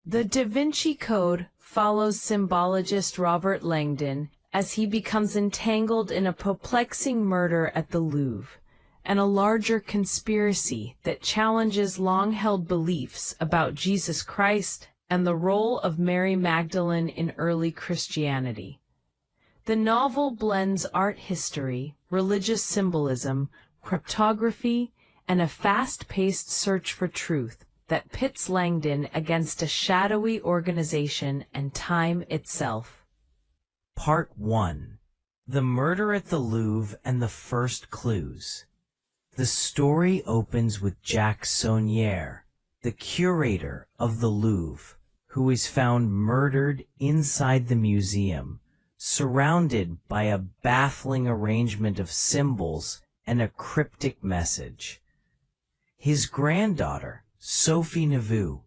The Da Vinci Code follows symbologist Robert Langdon as he becomes entangled in a perplexing murder at the Louvre and a larger conspiracy that challenges long-held beliefs about Jesus Christ and the role of Mary Magdalene in early Christianity. The novel blends art history, religious symbolism, cryptography, and a fast-paced search for truth that pits Langdon against a shadowy organization and time itself. Part 1. The Murder at the Louvre and the First Clues. The story opens with Jacques Saunière, the curator of the Louvre, who is found murdered inside the museum, surrounded by a baffling arrangement of symbols and a cryptic message. His granddaughter, Sophie Neveu,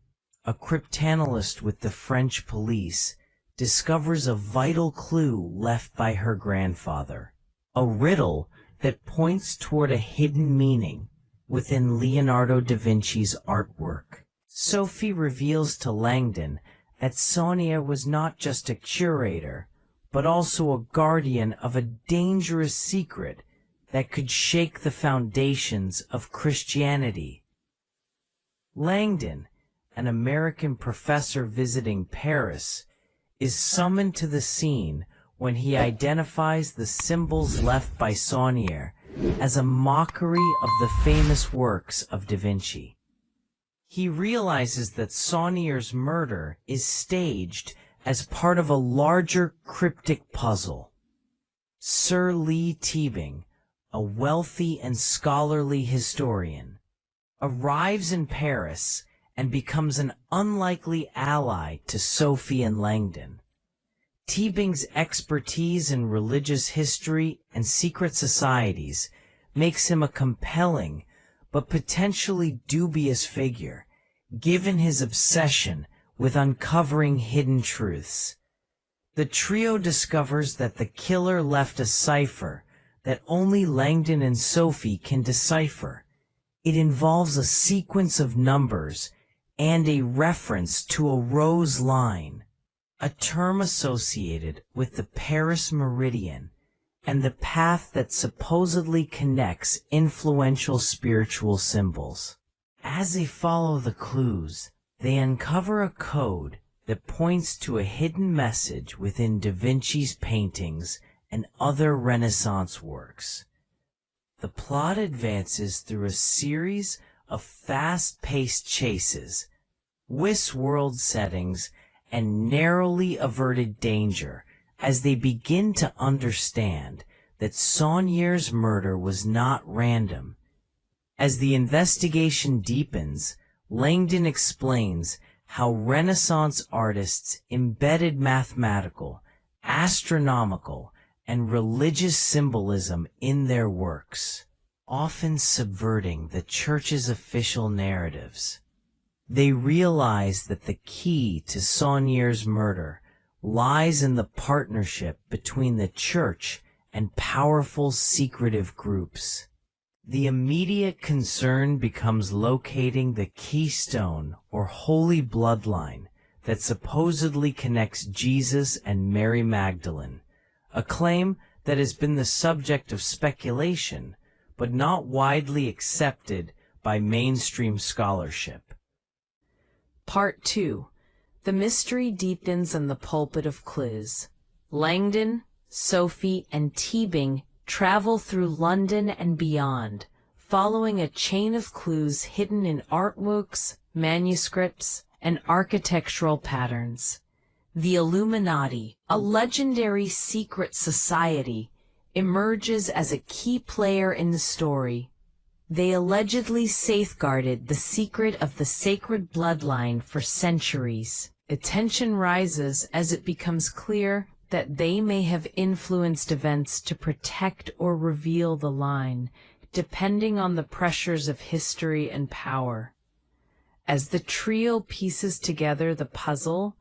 a cryptanalyst with the French police, discovers a vital clue left by her grandfather, a riddle that points toward a hidden meaning within Leonardo da Vinci's artwork. Sophie reveals to Langdon that Saunière was not just a curator, but also a guardian of a dangerous secret that could shake the foundations of Christianity. Langdon, an American professor visiting Paris, is summoned to the scene when he identifies the symbols left by Saunière as a mockery of the famous works of Da Vinci. He realizes that Saunière's murder is staged as part of a larger cryptic puzzle. Sir Lee Teabing, a wealthy and scholarly historian, arrives in Paris and becomes an unlikely ally to Sophie and Langdon. Teabing's expertise in religious history and secret societies makes him a compelling but potentially dubious figure, given his obsession with uncovering hidden truths. The trio discovers that the killer left a cipher that only Langdon and Sophie can decipher. It involves a sequence of numbers and a reference to a rose line, a term associated with the Paris meridian and the path that supposedly connects influential spiritual symbols. As they follow the clues, they uncover a code that points to a hidden message within Da Vinci's paintings and other Renaissance works. The plot advances through a series of fast-paced chases, Wis-world settings, and narrowly averted danger as they begin to understand that Saunière's murder was not random. As the investigation deepens, Langdon explains how Renaissance artists embedded mathematical, astronomical, and religious symbolism in their works, often subverting the Church's official narratives. They realize that the key to Saunière's murder lies in the partnership between the Church and powerful secretive groups. The immediate concern becomes locating the keystone or holy bloodline that supposedly connects Jesus and Mary Magdalene, a claim that has been the subject of speculation but not widely accepted by mainstream scholarship. Part 2. The mystery deepens in the Pulpit of Clues. Langdon, Sophie, and Teabing travel through London and beyond, following a chain of clues hidden in artworks, manuscripts, and architectural patterns. The Illuminati, a legendary secret society, emerges as a key player in the story. They allegedly safeguarded the secret of the sacred bloodline for centuries. Attention rises as it becomes clear that they may have influenced events to protect or reveal the line, depending on the pressures of history and power. As the trio pieces together the puzzle,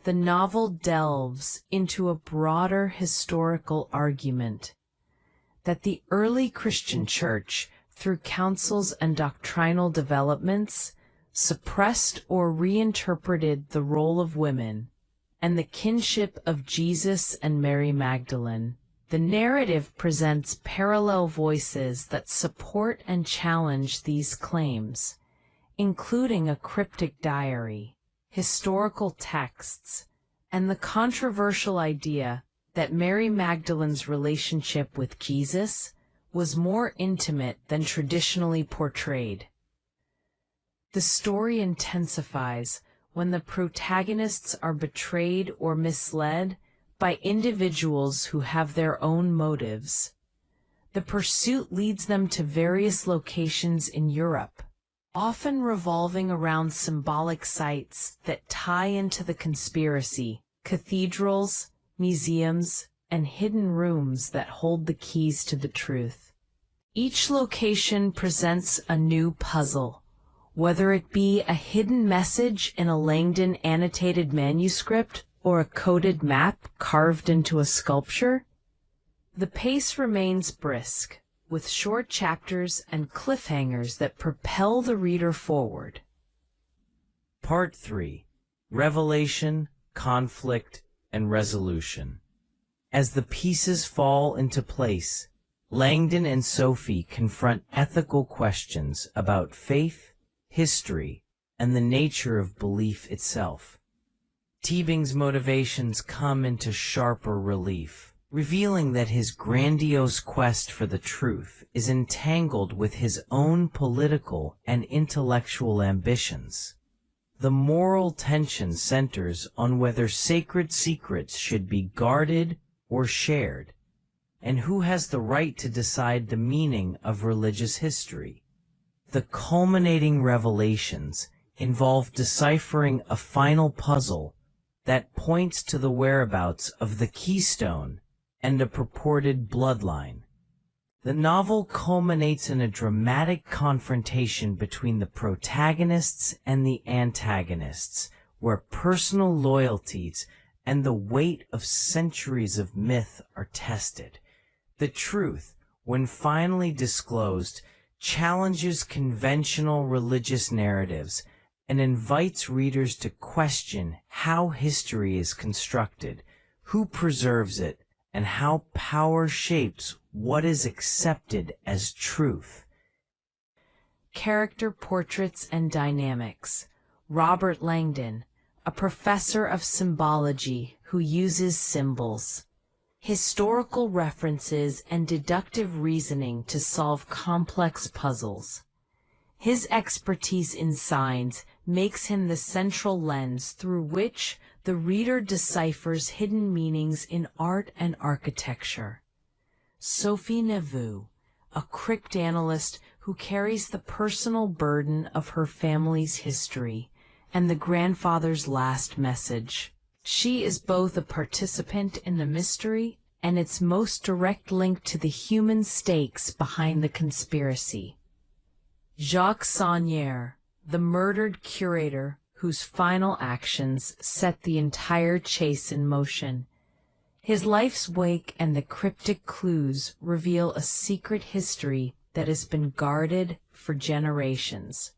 the novel delves into a broader historical argument that the early Christian Church, through councils and doctrinal developments, suppressed or reinterpreted the role of women, and the kinship of Jesus and Mary Magdalene. The narrative presents parallel voices that support and challenge these claims, including a cryptic diary, historical texts, and the controversial idea that Mary Magdalene's relationship with Jesus was more intimate than traditionally portrayed. The story intensifies when the protagonists are betrayed or misled by individuals who have their own motives. The pursuit leads them to various locations in Europe, often revolving around symbolic sites that tie into the conspiracy, cathedrals, museums, and hidden rooms that hold the keys to the truth. Each location presents a new puzzle, whether it be a hidden message in a Langdon annotated manuscript or a coded map carved into a sculpture. The pace remains brisk, with short chapters and cliffhangers that propel the reader forward. Part 3. Revelation, Conflict, and Resolution. As the pieces fall into place, Langdon and Sophie confront ethical questions about faith, history, and the nature of belief itself. Teabing's motivations come into sharper relief, revealing that his grandiose quest for the truth is entangled with his own political and intellectual ambitions. The moral tension centers on whether sacred secrets should be guarded or shared, and who has the right to decide the meaning of religious history. The culminating revelations involve deciphering a final puzzle that points to the whereabouts of the keystone and a purported bloodline. The novel culminates in a dramatic confrontation between the protagonists and the antagonists, where personal loyalties and the weight of centuries of myth are tested. The truth, when finally disclosed, challenges conventional religious narratives and invites readers to question how history is constructed, who preserves it, and how power shapes what is accepted as truth. Character portraits and dynamics. Robert Langdon, a professor of symbology who uses symbols, historical references, and deductive reasoning to solve complex puzzles. His expertise in signs makes him the central lens through which the reader deciphers hidden meanings in art and architecture. Sophie Neveu, a cryptanalyst who carries the personal burden of her family's history and the grandfather's last message. She is both a participant in the mystery and its most direct link to the human stakes behind the conspiracy. Jacques Saunière, the murdered curator whose final actions set the entire chase in motion. His life's wake and the cryptic clues reveal a secret history that has been guarded for generations.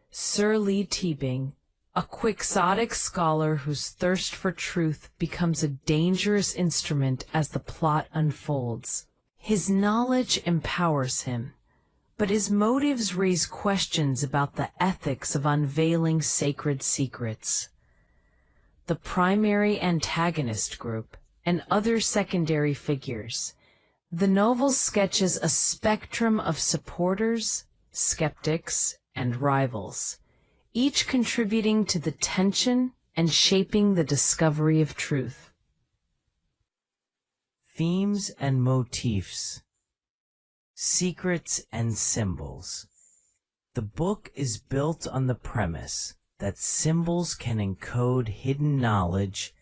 Sir Lee Teabing, a quixotic scholar whose thirst for truth becomes a dangerous instrument as the plot unfolds. His knowledge empowers him, but his motives raise questions about the ethics of unveiling sacred secrets. The primary antagonist group and other secondary figures. The novel sketches a spectrum of supporters, skeptics, and rivals, each contributing to the tension and shaping the discovery of truth. Themes and motifs. Secrets and symbols. The book is built on the premise that symbols can encode hidden knowledge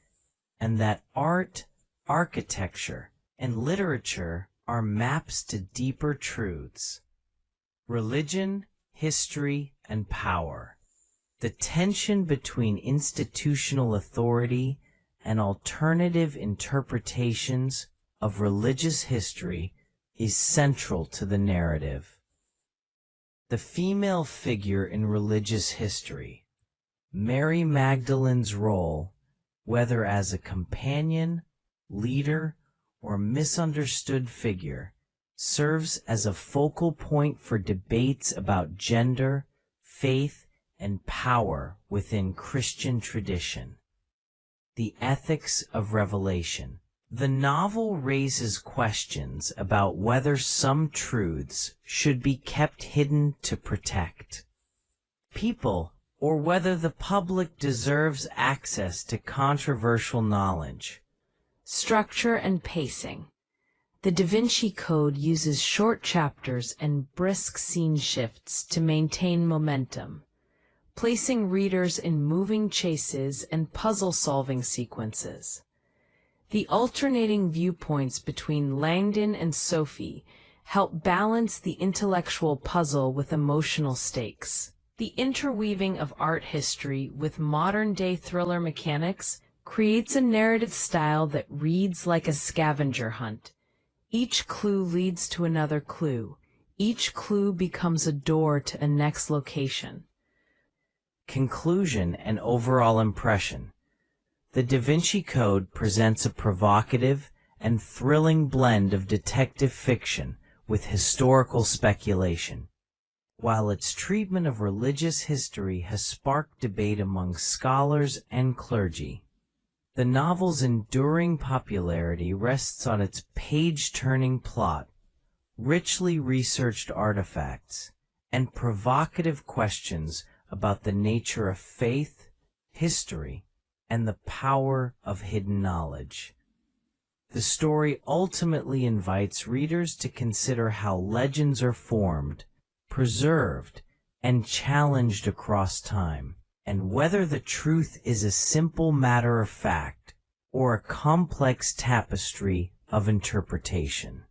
and that art, architecture, and literature are maps to deeper truths. Religion, history, and power. The tension between institutional authority and alternative interpretations of religious history is central to the narrative. The female figure in religious history. Mary Magdalene's role, whether as a companion, leader, or misunderstood figure, serves as a focal point for debates about gender, faith, and power within Christian tradition. The ethics of revelation. The novel raises questions about whether some truths should be kept hidden to protect people, or whether the public deserves access to controversial knowledge. Structure and pacing. The Da Vinci Code uses short chapters and brisk scene shifts to maintain momentum, placing readers in moving chases and puzzle-solving sequences. The alternating viewpoints between Langdon and Sophie help balance the intellectual puzzle with emotional stakes. The interweaving of art history with modern-day thriller mechanics creates a narrative style that reads like a scavenger hunt. Each clue leads to another clue. Each clue becomes a door to a next location. Conclusion and overall impression. The Da Vinci Code presents a provocative and thrilling blend of detective fiction with historical speculation. While its treatment of religious history has sparked debate among scholars and clergy, the novel's enduring popularity rests on its page-turning plot, richly researched artifacts, and provocative questions about the nature of faith, history, and the power of hidden knowledge. The story ultimately invites readers to consider how legends are formed, preserved, and challenged across time, and whether the truth is a simple matter of fact or a complex tapestry of interpretation.